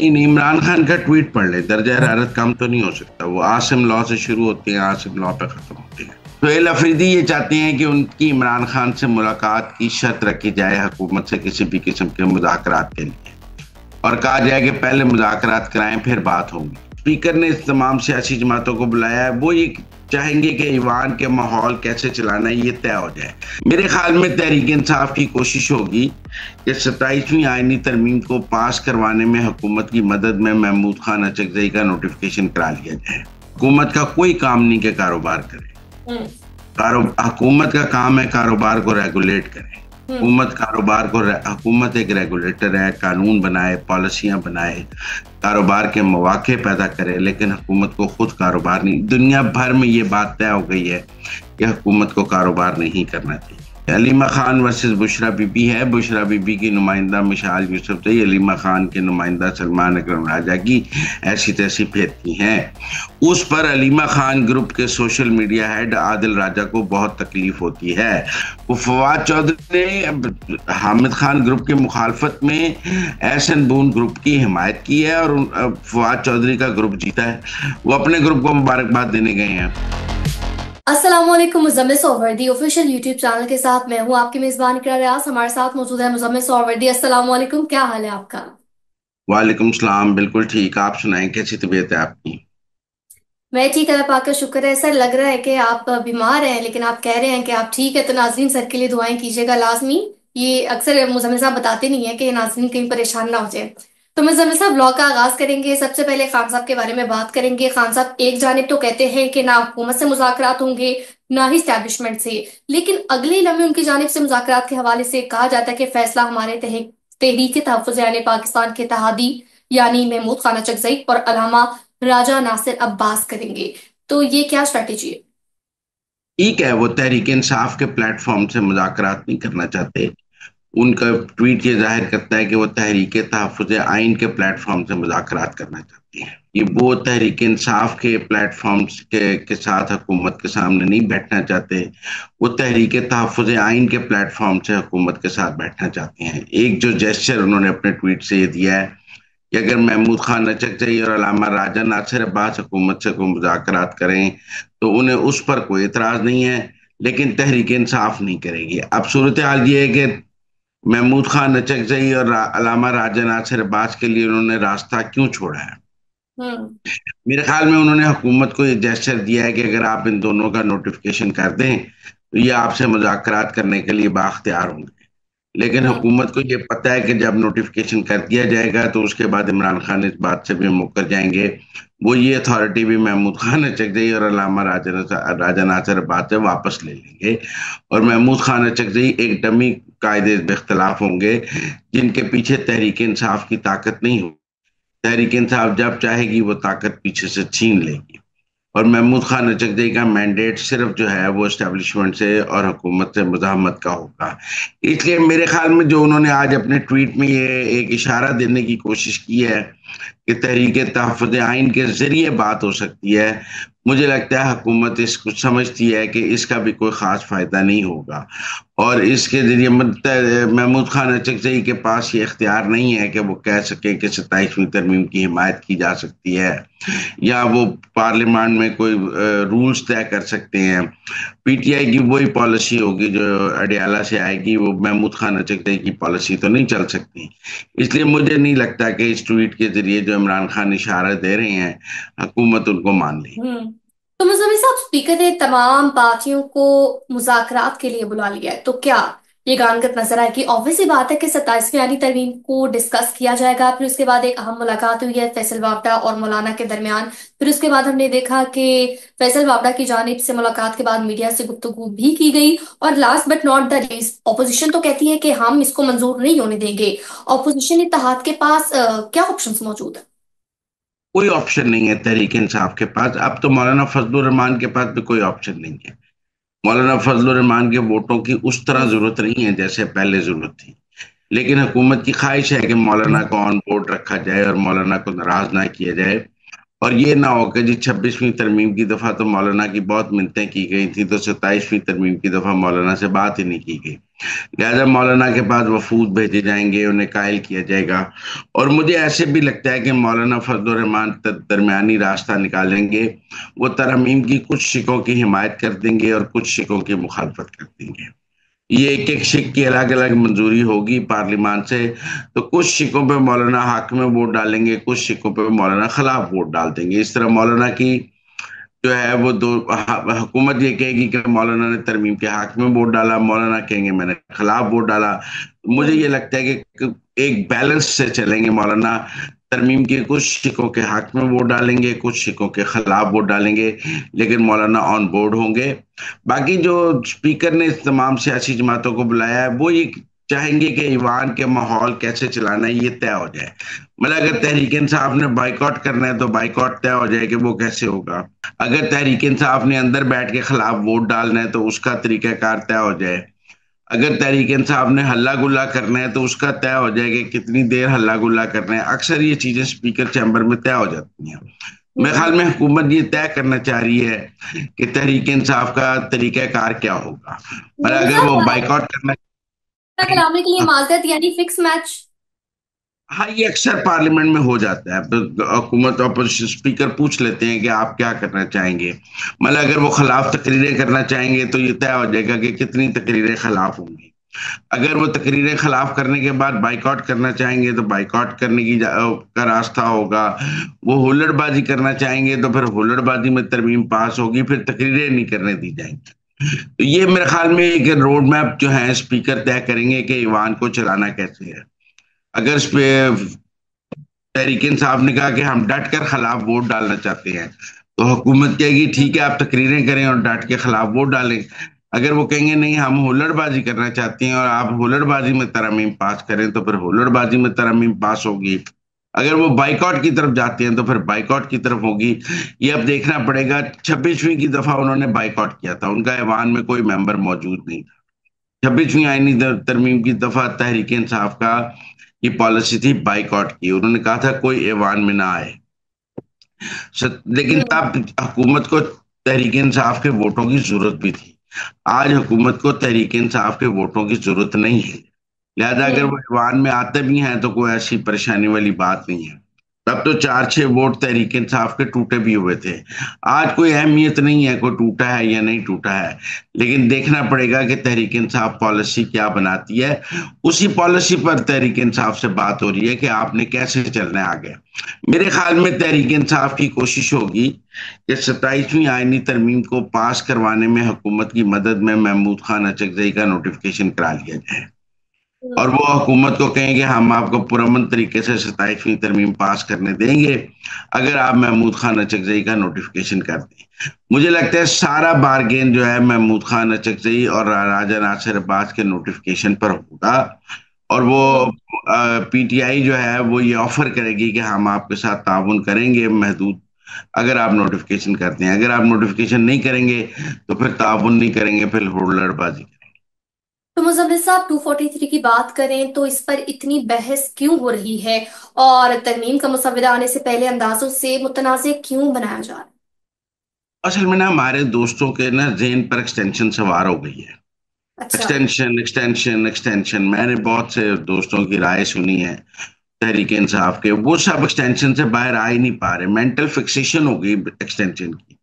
इन इमरान खान का ट्वीट पढ़ ले, दर्जा हरारत कम तो नहीं हो सकता। वो आसिम लॉ से शुरू होती है, आसिम लॉ पे खत्म होती है। सोहेल अफरीदी ये चाहते हैं कि उनकी इमरान खान से मुलाकात की शर्त रखी जाए हुकूमत से किसी भी किस्म के मुज़ाकरात के लिए, और कहा जाए कि पहले मुज़ाकरात कराएं फिर बात होगी। स्पीकर ने इस तमाम सियासी जमातों को बुलाया है। वो ये चाहेंगे कि ईवान के माहौल कैसे चलाना है ये तय हो जाए। मेरे ख्याल में तहरीक इंसाफ की कोशिश होगी कि 27वीं आईनी तरमीम को पास करवाने में हुकूमत की मदद में महमूद खान अचकजई का नोटिफिकेशन करा लिया जाए। हुकूमत का कोई काम नहीं कि कारोबार करे। हुकूमत का काम है कारोबार को रेगुलेट करे। हुकूमत एक रेगुलेटर है, कानून बनाए, पॉलिसियां बनाए, कारोबार के मौके पैदा करे, लेकिन हुकूमत को खुद कारोबार नहीं। दुनिया भर में ये बात तय हो गई है कि हुकूमत को कारोबार नहीं करना चाहिए। अलीमा खान वर्सेस बुशरा बीबी है। बुशरा बीबी की नुमाइंदा मिशाल यूसुफजई अलीमा खान के नुमाइंदा सलमान अकरम राजा की ऐसी तैसी फेरती हैं। उस पर अलीमा खान ग्रुप के सोशल मीडिया हेड आदिल राजा को बहुत तकलीफ होती है। वो फवाद चौधरी ने हामिद खान ग्रुप की मुखालफत में एहसन बून ग्रुप की हिमायत की है और फवाद चौधरी का ग्रुप जीता है। वो अपने ग्रुप को मुबारकबाद देने गए हैं। अस्सलाम वालेकुम। मुज़म्मिल सोहवर्दी ऑफिशियल यूट्यूब चैनल के साथ मैं हूं आपकी मेजबान इकरार रियाज। हमारे साथ मौजूद है मुज़म्मिल सोहवर्दी। अस्सलाम वालेकुम, क्या हाल है आपका? वालेकुम सलाम, बिल्कुल ठीक। आप सुनाएं, कैसी तबीयत है आपकी? मैं ठीक, अल्लाह पाक का शुक्र है। सर लग रहा है कि आप बीमार हैं, लेकिन आप कह रहे हैं कि आप ठीक है, तो नाज़रीन सर के लिए दुआएं कीजिएगा लाजमी। ये अक्सर मुज़म्मिल साहब बताते नहीं है कि नाज़रीन कहीं परेशान ना हो जाए। तो मुज़म्मिल साहब ब्लॉग का आगाज करेंगे। सबसे पहले खान साहब के बारे में बात करेंगे। खान साहब एक जानिब तो कहते हैं कि ना हुकूमत से मुज़ाकरात होंगे ना ही स्टैब्लिशमेंट से, लेकिन अगले लम्हे उनकी जानिब से मुज़ाकरात के हवाले से कहा जाता है कि फैसला हमारे तहरीक तहफ़्फ़ुज़ यानी पाकिस्तान के इत्तेहादी यानी महमूद खान अचकजई और अलामा राजा नासिर अब्बास करेंगे। तो ये क्या स्ट्रेटेजी है? ठीक है, वो तहरीक इंसाफ के प्लेटफॉर्म से मुज़ाकरात नहीं करना चाहते। उनका ट्वीट ये जाहिर करता है कि वो तहरीक तहफ़्फ़ुज़ आइन के प्लेटफॉर्म से मुज़ाकरात करना चाहती हैं। ये वो तहरीक इंसाफ के प्लेटफॉर्म्स के साथ हुकूमत के सामने नहीं बैठना चाहते। वो तहरीक तहफ़्फ़ुज़ आइन के प्लेटफॉर्म से हुकूमत के साथ बैठना चाहते हैं। एक जो जेस्चर उन्होंने अपने ट्वीट से ये दिया है कि अगर महमूद खान लचकजई और अलामा राजा नासिर अब्बास हुकूमत से कोई मुज़ाकरात करें तो उन्हें उस पर कोई एतराज नहीं है, लेकिन तहरीक इंसाफ नहीं करेगी। अब सूरत हाल ये है कि महमूद खान लचकजई और अलामा राजा नासिर अब्बास के लिए उन्होंने रास्ता क्यों छोड़ा है? हम्म। मेरे ख्याल में उन्होंने हुकूमत को ये जेस्चर दिया है कि अगर आप इन दोनों का नोटिफिकेशन कर दें तो ये आपसे मुज़ाकरात करने के लिए बाख्तियार होंगे। लेकिन हम्म। हुकूमत को ये पता है कि जब नोटिफिकेशन कर दिया जाएगा तो उसके बाद इमरान खान इस बात से भी मुकर जाएंगे। वो ये अथॉरिटी भी महमूद खान अचकजई और अलामा राजा नासिर अब्बास से वापस ले लेंगे, और महमूद खान अचकजई एक डमी कायदे इख्तलाफ होंगे जिनके पीछे तहरीक इंसाफ की ताकत नहीं होगी। तहरीक इंसाफ जब चाहेगी वो ताकत पीछे से छीन लेगी, और महमूद खान अचकजई का मैंडेट सिर्फ जो है वो एस्टेब्लिशमेंट से और हुकूमत से मुज़ाहमत का होगा। इसलिए मेरे ख्याल में जो उन्होंने आज अपने ट्वीट में ये एक इशारा देने की कोशिश की है कि तहरीक तहफ़्फ़ुज़ आइन के जरिए बात हो सकती है, मुझे लगता है हुकूमत इसको समझती है कि इसका भी कोई ख़ास फ़ायदा नहीं होगा, और इसके जरिए महमूद खान अचकजई के पास ये इख्तियार नहीं है कि वो कह सके कि 27वीं तरमीम की हिमायत की जा सकती है, या वो पार्लियामेंट में कोई रूल्स तय कर सकते हैं। पीटीआई की वही पॉलिसी होगी जो अडियाला से आएगी, वो महमूद खान अचकजई की पॉलिसी तो नहीं चल सकती। इसलिए मुझे नहीं लगता कि इस ट्वीट के जरिए जो इमरान खान इशारा दे रहे हैं हुकूमत उनको मान लेगी। हम्म। तो मुजम्मिल साहब, स्पीकर ने तमाम पार्टियों को मुज़ाकरात के लिए बुला लिया है, तो क्या ये गानगत नजर आए कि ऑब्वियस सी बात है कि 27वीं यानी तरमीम को डिस्कस किया जाएगा। फिर उसके बाद एक अहम मुलाकात हुई है फैसल वावड़ा और मौलाना के दरमियान। फिर उसके बाद हमने देखा कि फैसल वावड़ा की जानिब से मुलाकात के बाद मीडिया से गुफ्तगू भी की गई। और last but not the least, opposition तो कहती है कि हम इसको मंजूर नहीं होने देंगे। ऑपोजिशन इत्तेहाद के पास क्या ऑप्शंस मौजूद है? कोई ऑप्शन नहीं है तहरीक इंसाफ के पास। अब तो मौलाना फजलुर रहमान के पास भी कोई ऑप्शन नहीं है। मौलाना फजलुर रहमान के वोटों की उस तरह जरूरत नहीं है जैसे पहले जरूरत थी, लेकिन हुकूमत की ख्वाहिश है कि मौलाना को ऑन बोर्ड रखा जाए और मौलाना को नाराज ना किया जाए। और ये ना हो कि जी 26वीं तरमीम की दफा तो मौलाना की बहुत मिन्नतें की गई थी, तो 27वीं तरमीम की दफा मौलाना से बात ही नहीं की गई। लिहाजा मौलाना के पास वफूद भेजे जाएंगे, उन्हें कायल किया जाएगा। और मुझे ऐसे भी लगता है कि मौलाना फजल रहमान दरमियानी रास्ता निकालेंगे। वो तरमीम की कुछ शिकों की हिमायत कर देंगे और कुछ शिकों की मुखालफत कर देंगे। ये एक एक शिक की अलग अलग मंजूरी होगी पार्लियामान से। तो कुछ शिकों पे मौलाना हक में वोट डालेंगे, कुछ शिकों पे मौलाना खिलाफ वोट डाल देंगे। इस तरह मौलाना की जो है वो दो हुकूमत ये कहेगी कि मौलाना ने तरमीम के हक में वोट डाला, मौलाना कहेंगे मैंने खिलाफ वोट डाला। मुझे हम्म। ये लगता है कि एक बैलेंस से चलेंगे। मौलाना तरमीम के कुछ शिकों के हक में वोट डालेंगे, कुछ शिकों के खिलाफ वोट डालेंगे, लेकिन मौलाना ऑन बोर्ड होंगे। बाकी जो स्पीकर ने इस तमाम सियासी जमातों को बुलाया है, वो ये चाहेंगे कि ईवान के माहौल कैसे चलाना है ये तय हो जाए। मतलब अगर तहरीक इंसाफ ने बाइकआउट करना है तो बाइकआउट तय हो जाए कि वो कैसे होगा। अगर तहरीक इंसाफ ने अंदर बैठ के खिलाफ वोट डालना है तो उसका तरीकाकार तय हो जाए। अगर तहरीक इंसाफ ने हल्ला गुल्ला करना है तो उसका तय हो जाए कि कितनी देर हल्ला गुल्ला करना है। अक्सर ये चीजें स्पीकर चैम्बर में तय हो जाती हैं। मेरे ख्याल हम्म। में हुकूमत ये तय करना चाह रही है कि तहरीक इंसाफ का तरीकाकार क्या होगा। मतलब मोदी अगर वो साहब, बाइकआउट करना कलामी के लिए माजरत यानी फिक्स मैच। हाँ, ये अक्सर पार्लियामेंट में हो जाता है। तो हुकूमत अपोजिशन स्पीकर पूछ लेते हैं कि आप क्या करना चाहेंगे। मतलब अगर वो खिलाफ तकरीरें करना चाहेंगे तो ये तय हो जाएगा कि कितनी तकरीरें खिलाफ होंगी। अगर वो तकरीरें खिलाफ करने के बाद बाइकआउट करना चाहेंगे तो बाइकआउट करने का रास्ता होगा। वो हुल्लड़बाजी करना चाहेंगे तो फिर हुल्लड़बाजी में तरमीम पास होगी, फिर तकरीरें नहीं करने दी जाएंगी। तो ये मेरे ख्याल में एक रोड मैप जो है स्पीकर तय करेंगे कि ईवान को चलाना कैसे है। अगर इस पे तहरीक इंसाफ ने कहा कि हम डट कर खिलाफ वोट डालना चाहते हैं, तो हुकूमत कहेगी ठीक है आप तकरीरें करें और डट के खिलाफ वोट डालें। अगर वो कहेंगे नहीं हम हुल्लड़बाजी करना चाहते हैं और आप हुल्लड़बाजी में तरमीम पास करें, तो फिर हुल्लड़बाजी में तरमीम पास होगी। अगर वो बाइकआउट की तरफ जाते हैं तो फिर बाइकआउट की तरफ होगी। ये अब देखना पड़ेगा। 26वीं की दफा उन्होंने बाइकआउट किया था, उनका ऐवान में कोई मेंबर मौजूद नहीं। 26वीं आईनी तरमीम की दफा तहरीक इंसाफ का ये पॉलिसी थी बाइकआउट की। उन्होंने कहा था कोई ऐवान में ना आए। लेकिन हम्म। तब हुकूमत को तहरीक इंसाफ के वोटों की जरूरत भी थी। आज हुकूमत को तहरीक इंसाफ के वोटों की जरूरत नहीं है। लिहाजा अगर हम्म। वो ऐवान में आते भी हैं तो कोई ऐसी परेशानी वाली बात नहीं है। तब तो 4-6 वोट तहरीक इंसाफ के टूटे भी हुए थे। आज कोई अहमियत नहीं है कोई टूटा है या नहीं टूटा है। लेकिन देखना पड़ेगा कि तहरीक इंसाफ पॉलिसी क्या बनाती है। उसी पॉलिसी पर तहरीक इंसाफ से बात हो रही है कि आपने कैसे चलना है आगे। मेरे ख्याल में तहरीक इंसाफ की कोशिश होगी कि 27वीं आईनी तरमीम को पास करवाने में हुकूमत की मदद में महमूद खान अचकजई का नोटिफिकेशन करा लिया जाए। और हम्म। वो हुकूमत को कहें कि हम आपको पुरअमन तरीके से 27वीं तरमीम पास करने देंगे, अगर आप महमूद खान अचकजई का नोटिफिकेशन कर दें। मुझे लगता है सारा बारगेन जो है महमूद खान अचकजई और राजा नासिर अब्बास के नोटिफिकेशन पर होगा। और वो हम्म। पीटीआई जो है वो ये ऑफर करेगी कि हम आपके साथ ताउन करेंगे महदूद, अगर आप नोटिफिकेशन करते हैं। अगर आप नोटिफिकेशन नहीं करेंगे तो फिर ताउन नहीं करेंगे, फिर हुड़लड़बाजी। तो मुजम्मिल साहब, 243 की बात करें तो इस पर इतनी बहस क्यों हो रही है, और तरमीम का मसवदा आने से पहले अंदाजों से मुतनाज़ क्यों बनाया जा रहा है? असल में ना हमारे दोस्तों के ना जेन पर एक्सटेंशन सवार हो गई है। अच्छा। एक्सटेंशन एक्सटेंशन एक्सटेंशन, मैंने बहुत से दोस्तों की राय सुनी है तहरीक इंसाफ के, वो सब एक्सटेंशन से बाहर आ ही नहीं पा रहे। मेंटल फिक्सेशन हो गई एक्सटेंशन की।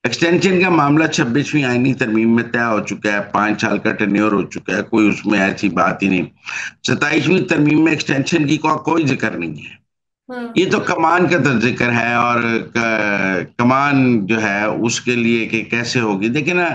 एक्सटेंशन का मामला 26वीं आईनी तरमीम में तय हो चुका है, 5 साल का टेन्योर हो चुका है, कोई उसमें ऐसी बात ही नहीं। 27वीं तरमीम में एक्सटेंशन की कोई जिक्र नहीं है। हम्म। ये तो कमान का तो जिक्र है। और कमान जो है उसके लिए कि कैसे होगी, देखिए ना।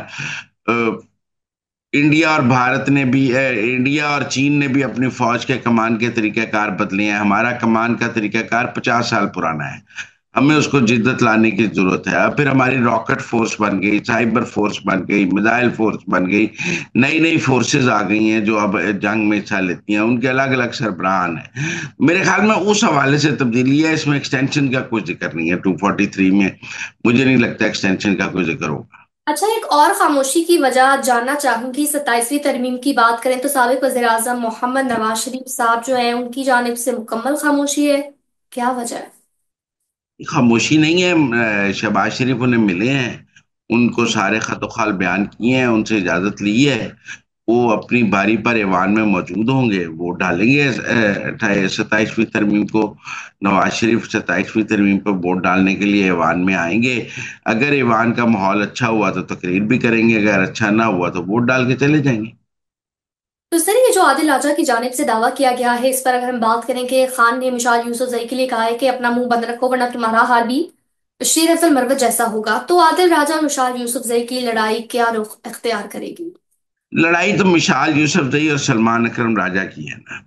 इंडिया और भारत ने भी इंडिया और चीन ने भी अपनी फौज के कमान के तरीकाकार बदले हैं। हमारा कमान का तरीकाकार 50 साल पुराना है। हमें उसको जिद्दत लाने की जरूरत है। अब फिर हमारी रॉकेट फोर्स बन गई, साइबर फोर्स बन गई, मिसाइल फोर्स बन गई, नई नई फोर्सेस आ गई हैं जो अब जंग में हिस्सा लेती हैं। उनके अलग अलग सरबराहान है। मेरे ख्याल में उस हवाले से तब्दीली है, इसमें एक्सटेंशन का कोई जिक्र नहीं है 243 में। मुझे नहीं लगता एक्सटेंशन का कोई जिक्र होगा। अच्छा, एक और खामोशी की वजह जानना चाहूंगी। 27वीं तरमीम की बात करें तो साबिक वज़ीर आज़म मोहम्मद नवाज शरीफ साहब जो हैं उनकी जानिब से मुकम्मल खामोशी है। क्या वजह है? खामोशी नहीं है। शहबाज शरीफ उन्हें मिले हैं, उनको जी। सारे खतोखाल बयान किए हैं, उनसे इजाजत ली है। वो अपनी बारी पर ऐवान में मौजूद होंगे, वोट डालेंगे 27वीं तरमीम को। नवाज शरीफ 27वीं तरमीम पर वोट डालने के लिए ऐवान में आएंगे। अगर ऐवान का माहौल अच्छा हुआ तो तकरीर भी करेंगे, अगर अच्छा ना हुआ तो वोट डाल के चले जाएंगे। तो सर, ये जो आदिल राजा की जानिब से दावा किया गया है, इस पर अगर हम बात करें कि खान ने मिसाल यूसुफजई के लिए कहा है कि अपना मुंह बंद रखो वरना तुम्हारा हाल भी शेर अफजल मरवत जैसा होगा, तो आदिल राजा और मिसाल यूसुफजई की लड़ाई क्या रुख इख्तियार करेगी? लड़ाई तो मिसाल यूसुफजई और सलमान अकरम राजा की है ना।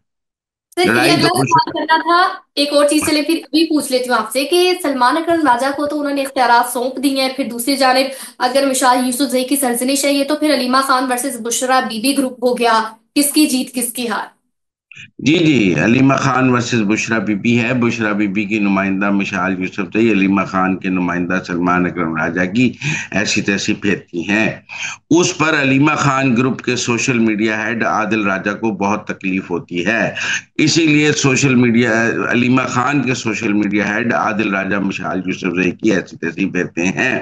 सर, ये लड़ाई तो अगला सवाल करना था। एक और चीज चले फिर अभी पूछ लेती हूँ आपसे कि सलमान अकरम राजा को तो उन्होंने इख्तियारात सौंप दिए हैं, फिर दूसरी जानिब अगर मिसाल यूसुफजई की सरजनिश है ये, तो फिर अलीमा खान वर्सेस बुशरा बीबी ग्रुप हो गया। किसकी जीत किसकी हार? जी जी, अलीमा खान वर्सेस बुशरा बीबी है। बुशरा बीबी की नुमाइंदा मिशाल यूसुफजई, अलीमा खान के नुमाइंदा सलमान अकरम राजा की ऐसी तैसी फिरकी हैं। उस पर अलीमा खान ग्रुप के सोशल मीडिया हेड आदिल राजा को बहुत तकलीफ होती है। इसीलिए सोशल मीडिया अलीमा खान के सोशल मीडिया हेड आदिल राजा मिशाल यूसुफजई की ऐसी तैसी फिरते हैं।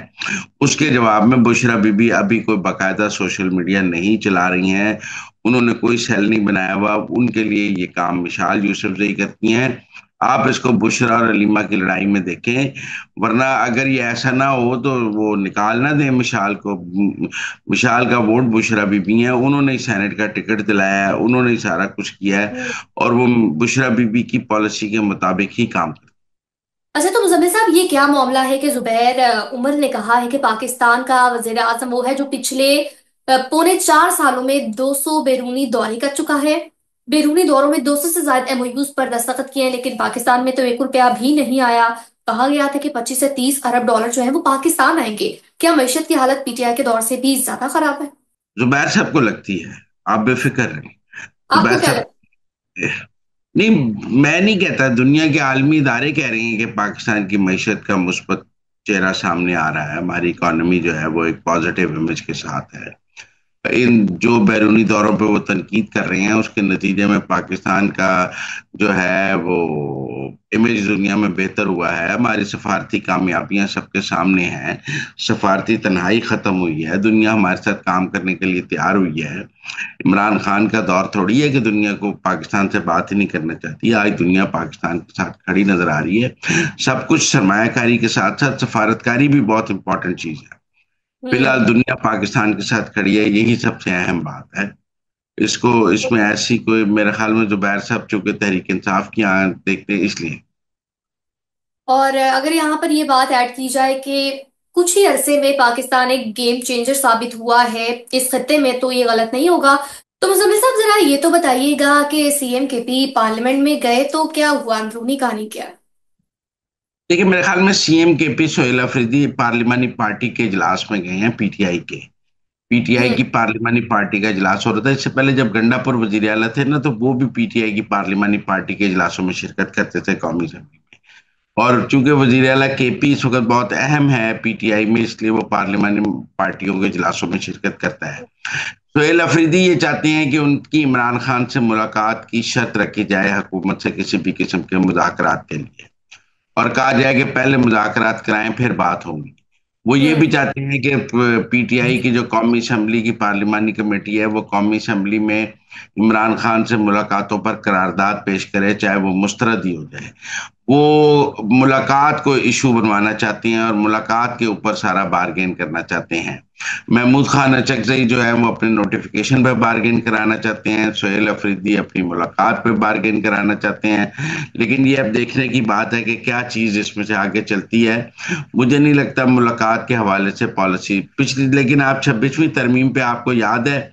उसके जवाब में बुशरा बीबी अभी कोई बाकायदा सोशल मीडिया नहीं चला रही हैं, उन्होंने कोई सेल नहीं बनाया हुआ, उनके लिए ये काम मिसाल यूसुफजई करती हैं। आप इसको बुशरा और अलीमा की लड़ाई में देखें, वरना अगर ये ऐसा ना हो तो वो निकाल ना दें मिसाल को। मिसाल का वोट बुशरा बीबी है, उन्होंने ही सेनेट का टिकट दिलाया है, उन्होंने ही सारा कुछ किया है, और वो बुशरा बीबी की पॉलिसी के मुताबिक ही काम करते अच्छा, तो मुजम्मिल साहब, ये क्या मामला है कि जुबैर उमर ने कहा है कि पाकिस्तान का वजीर आजम वो है जो पिछले पौने 4 सालों में 200 बैरूनी दौरे कर चुका है। बैरूनी दौरों में 200 से ज्यादा एमओयूज पर दस्तखत किए हैं, लेकिन पाकिस्तान में तो 1 रुपया भी नहीं आया। कहा गया था कि 25 से 30 अरब डॉलर जो है वो पाकिस्तान आएंगे। क्या मैशत की हालत पीटीआई के दौर से भी ज्यादा खराब है? जुबैर साहब को लगती है। आप बेफिक्र रहें। आपको जुबैर क्या साहब, लगता नहीं, मैं नहीं कहता, दुनिया के आलमी इदारे कह रहे हैं कि पाकिस्तान की मईशत का मुस्बत चेहरा सामने आ रहा है, हमारी इकॉनमी जो है वो एक पॉजिटिव इमेज के साथ है। इन जो बैरूनी दौरों पे वो तनकीद कर रहे हैं, उसके नतीजे में पाकिस्तान का जो है वो इमेज दुनिया में बेहतर हुआ है। हमारी सफारती कामयाबियां सबके सामने हैं, सफारती तन्हाई खत्म हुई है, दुनिया हमारे साथ काम करने के लिए तैयार हुई है। इमरान खान का दौर थोड़ी है कि दुनिया को पाकिस्तान से बात ही नहीं करना चाहती। आज दुनिया पाकिस्तान के साथ खड़ी नजर आ रही है। सब कुछ सरमायाकारी के साथ साथ सफारतकारी भी बहुत इंपॉर्टेंट चीज है। है? फिलहाल दुनिया पाकिस्तान के साथ खड़ी है, यही सबसे अहम बात है। इसको इसमें ऐसी कोई, मेरे ख्याल में जुबैर साहब चूंकि तहरीक इंसाफ की देखते हैं इसलिए। और अगर यहाँ पर ये बात ऐड की जाए कि कुछ ही अरसे में पाकिस्तान एक गेम चेंजर साबित हुआ है इस खत्ते में, तो ये गलत नहीं होगा। तो मुजम्मिल साहब, जरा ये तो बताइएगा कि सीएम के पी पार्लियामेंट में गए तो क्या हुआ, अंदरूनी कहानी क्या है? देखिए, मेरे ख्याल में सीएम के पी सोहेल अफरीदी पार्लिमानी पार्टी के इजलास में गए हैं, पीटीआई के। पीटीआई हम्म। की पार्लिमानी पार्टी का इजलास हो रहा था। इससे पहले जब गंडापुर वजीर आला थे ना, तो वो भी पीटीआई की पार्लिमानी पार्टी के इजलासों में शिरकत करते थे, कौमी असेंबली में। और चूंकि वजीर आला केपी इस वक्त बहुत अहम है पीटीआई में, इसलिए वो पार्लिमानी पार्टियों के इजलासों में शिरकत करता है। सोहेल अफरीदी ये चाहते हैं कि उनकी इमरान खान से मुलाकात की शर्त रखी जाए, हुकूमत से किसी भी किस्म के मुज़ाकरात के लिए, और कहा जाए कि पहले मुज़ाकरात कराएं फिर बात होगी। वो ये भी हम्म। चाहते हैं कि पीटीआई की जो कौमी असम्बली की पार्लिमानी कमेटी है, वो कौमी असम्बली में इमरान खान से मुलाकातों पर करारदाद पेश करे, चाहे वो मुस्तरद ही हो जाए। वो मुलाकात को इशू बनवाना चाहती हैं और मुलाकात के ऊपर सारा बारगेन करना चाहते हैं। महमूद खान अचकजई जो है वो अपने नोटिफिकेशन पे बारगेन कराना चाहते हैं, सोहेल अफरीदी अपनी मुलाकात पे बारगेन कराना चाहते हैं। लेकिन ये अब देखने की बात है कि क्या चीज इसमें से आगे चलती है। मुझे नहीं लगता मुलाकात के हवाले से पॉलिसी पिछली, लेकिन आप 26वीं तरमीम पे आपको याद है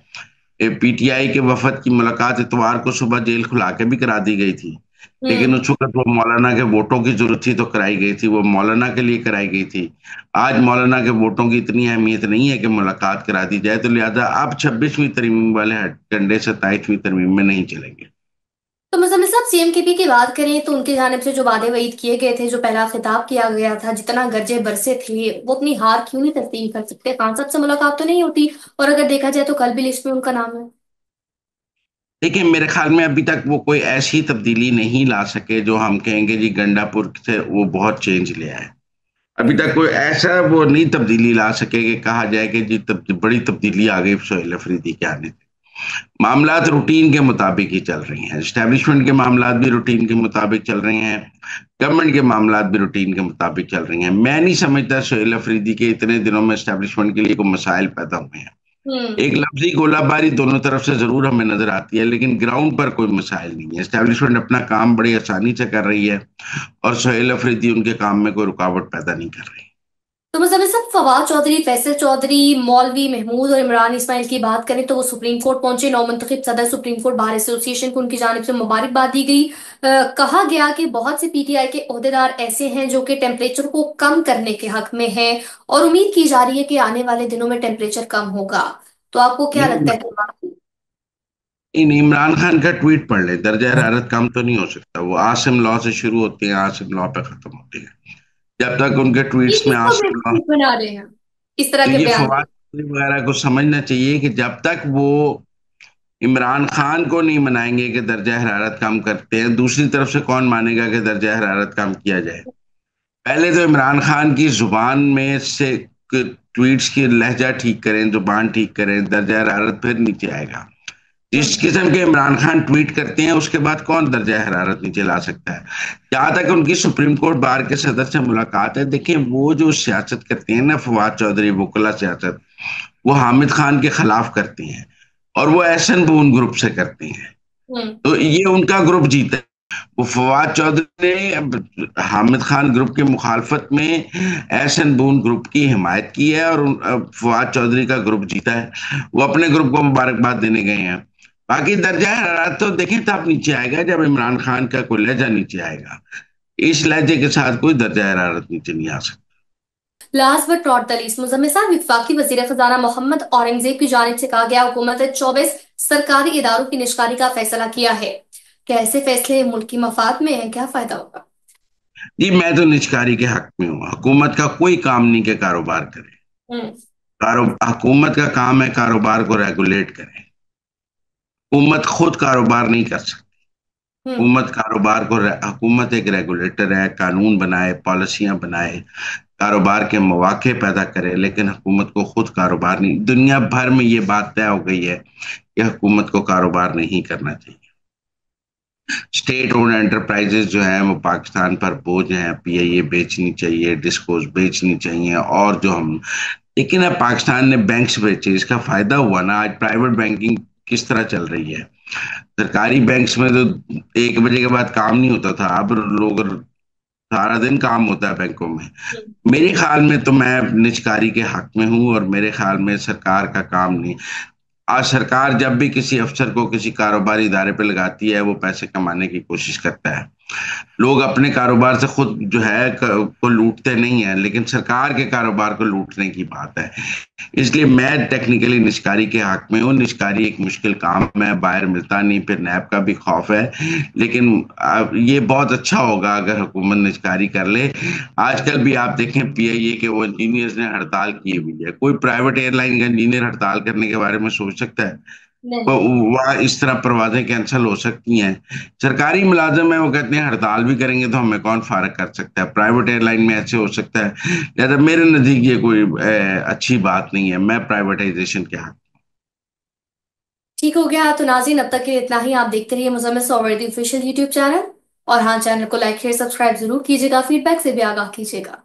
पीटीआई के वफद की मुलाकात इतवार को सुबह जेल खुला के भी करा दी गई थी। लेकिन हम्म। उस वक्त वो मौलाना के वोटों की जरूरत थी तो कराई गई थी, वो मौलाना के लिए कराई गई थी। आज मौलाना के वोटों की इतनी अहमियत नहीं है कि मुलाकात करा दी जाए, तो लिहाजा अब 26वीं तरमीम वाले डंडे 27वीं तरमीम में नहीं चलेंगे। तो मुजम्मिल साहब, सीएम के पी की बात करें तो उनकी जानिब से जो वादे वईद किए गए थे, जो पहला खिताब किया गया था, जितना गरजे बरसे थे, वो अपनी हार क्यों नहीं तस्लीम कर सकते? खान साहब से मुलाकात तो नहीं होती, और अगर देखा जाए तो कल भी लिस्ट में उनका नाम है। देखिए, मेरे ख्याल में अभी तक वो कोई ऐसी तब्दीली नहीं ला सके जो हम कहेंगे जी गंडापुर से वो बहुत चेंज ले आए। अभी तक कोई ऐसा वो नहीं तब्दीली ला सके कि कहा जाए कि जी बड़ी तब्दीली आ गई सोहेल अफरीदी के आने से। मामलात रूटीन के मुताबिक ही चल रही हैं, एस्टेब्लिशमेंट के मामलात भी रूटीन के मुताबिक चल रहे हैं, गवर्नमेंट के मामलात भी रूटीन के मुताबिक चल रही हैं। मैं नहीं समझता सोहेल अफरीदी के इतने दिनों में एस्टेब्लिशमेंट के लिए कोई मसाइल पैदा हुए हैं। हम्म। एक लफ्जी गोलाबारी दोनों तरफ से जरूर हमें नजर आती है, लेकिन ग्राउंड पर कोई मसाइल नहीं है। एस्टेब्लिशमेंट अपना काम बड़ी आसानी से कर रही है और सोहेल अफरीदी उनके काम में कोई रुकावट पैदा नहीं कर रही। तो मतलब सब फवाद चौधरी, फैसल चौधरी, मौलवी महमूद और इमरान इस्माइल की बात करें तो वो सुप्रीम कोर्ट पहुंचे। नौ मुंतखब सदर सुप्रीम कोर्ट बार एसोसिएशन को उनकी जानिब से मुबारकबाद दी गई। कहा गया कि बहुत से पीटीआई के ओहदेदार ऐसे हैं जो कि टेम्परेचर को कम करने के हक में हैं और उम्मीद की जा रही है कि आने वाले दिनों में टेम्परेचर कम होगा। तो आपको क्या लगता नहीं, है? इमरान खान का ट्वीट पढ़ ले, दर्जा हरारत कम तो नहीं हो सकता। वो आसिम लॉ से शुरू होती है, आसिम लॉ पे खत्म होती है। जब तक उनके ये ट्वीट्स में किसको आसिम लॉ, बेवकूफ बना रहे हैं इस तरह तो के ये बयान? फवाद चौधरी वगैरह को समझना चाहिए कि जब तक वो इमरान खान को नहीं मनाएंगे कि दर्जा हरारत कम करते हैं, दूसरी तरफ से कौन मानेगा कि दर्जा हरारत कम किया जाए। पहले तो इमरान खान की जुबान में से ट्वीट्स की लहजा ठीक करें, जुबान ठीक करें, दर्जा हरारत फिर नीचे आएगा। जिस किस्म के इमरान खान ट्वीट करते हैं उसके बाद कौन दर्जा हरारत नीचे ला सकता है। जहां तक उनकी सुप्रीम कोर्ट बार के सदर से मुलाकात है, देखिए वो जो सियासत करते हैं ना फवाद चौधरी, वकुला सियासत, वो हामिद खान के खिलाफ करती हैं और वो एहसन बून ग्रुप से करती हैं। हम्म। तो ये उनका ग्रुप जीता है। वो फवाद चौधरी ने हामिद खान ग्रुप की मुखालफत में एहसन बून ग्रुप की हिमायत की है और फवाद चौधरी का ग्रुप जीता है। वो अपने ग्रुप को मुबारकबाद देने गए हैं। बाकी दर्जा हरारत तो देखें तब नीचे आएगा जब इमरान खान का कोई लहजा नीचे आएगा। इस लहजे के साथ कोई दर्जा हरारत नीचे नहीं आ सकता। Last but not the least, Muzammil साहब, वफाकी वजीर खजाना मोहम्मद औरंगजेब की जानिब से कहा गया हुकूमत ने 24 सरकारी इदारों की निष्कारी का फैसला किया है। क्या ऐसे फैसले मुल्क की मफाद में है? क्या फायदा होगा? जी, मैं तो निजकारी के हक में हूँ। हुकूमत का कोई काम नहीं कि कारोबार करे। हम्म। हुकूमत का काम है कारोबार को रेगुलेट करे। हुकूमत खुद कारोबार नहीं कर सकती। हम्म। हुकूमत एक रेगुलेटर है, कानून बनाए, पॉलिसियां बनाए, कारोबार के मौके पैदा करे, लेकिन हुकूमत को खुद कारोबार नहीं। दुनिया भर में ये बात तय हो गई है कि हुकूमत को कारोबार नहीं करना चाहिए। स्टेट ओन्ड एंटरप्राइजेस जो है वो पाकिस्तान पर बोझ हैं। पीआईए बेचनी चाहिए, डिस्कोस बेचनी चाहिए, और जो हम, लेकिन अब पाकिस्तान ने बैंक्स बेचे, इसका फायदा हुआ ना। आज प्राइवेट बैंकिंग किस तरह चल रही है। सरकारी बैंक्स में तो 1 बजे के बाद काम नहीं होता था, अब लोग सारा दिन काम होता है बैंकों में। मेरे ख्याल में तो मैं निजकारी के हक में हूँ और मेरे ख्याल में सरकार का काम नहीं। आज सरकार जब भी किसी अफसर को किसी कारोबारी इदारे पे लगाती है, वो पैसे कमाने की कोशिश करता है। लोग अपने कारोबार से खुद जो है को लूटते नहीं है, लेकिन सरकार के कारोबार को लूटने की बात है। इसलिए मैं टेक्निकली निष्कारी के हक में हूँ। निष्कारी एक मुश्किल काम है, बाहर मिलता नहीं, फिर नैब का भी खौफ है। लेकिन ये बहुत अच्छा होगा अगर हुकूमत निष्कारी कर ले। आजकल भी आप देखें पीआईए के वो इंजीनियर्स ने हड़ताल की हुई है। कोई प्राइवेट एयरलाइन का इंजीनियर हड़ताल करने के बारे में सोच सकता है? वो नहीं। वहाँ इस तरह परवाजें कैंसिल हो सकती हैं। सरकारी मुलाजिम है, वो कहते हैं हड़ताल भी करेंगे तो हमें कौन फारग कर सकता है। प्राइवेट एयरलाइन में ऐसे हो सकता है। लिहाजा मेरे नजदीक ये कोई अच्छी बात नहीं है। मैं प्राइवेटाइजेशन के हक। ठीक हो गया। तो नाज़रीन, अब तक के लिए इतना ही। आप देखते रहिए मुजम्मिल सोवैदी ऑफिशियल यूट्यूब चैनल। और हाँ, चैनल को लाइक शेयर सब्सक्राइब जरूर कीजिएगा, फीडबैक से भी आगाह कीजिएगा।